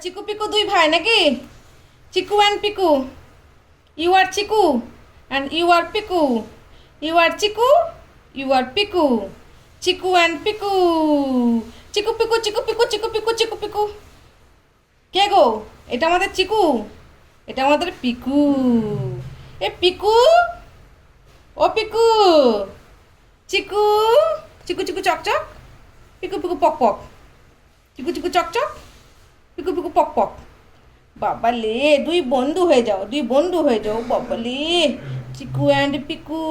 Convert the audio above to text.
চিকু পিকু দুই ভাই নাকি? Chiku and Piku. You are Chiku and you are Piku. You are Chiku, you are Piku. Chiku and Piku. Chiku Piku Chiku Piku Chiku Piku Chiku Piku. কে গো? এটা আমাদের চিকু, এটা আমাদের পিকু। এ পিকু, ও পিকু। চিকু, চিকু চিকু চকচক, পিকু পিকু পক পক। চিকু চিকু চকচক, পিকু পিকু পক পক। বাবা লে, দুই বন্ধু হয়ে যাও, দুই বন্ধু হয়ে যাও। বাবা লে, চিকু অ্যান্ড পিকু।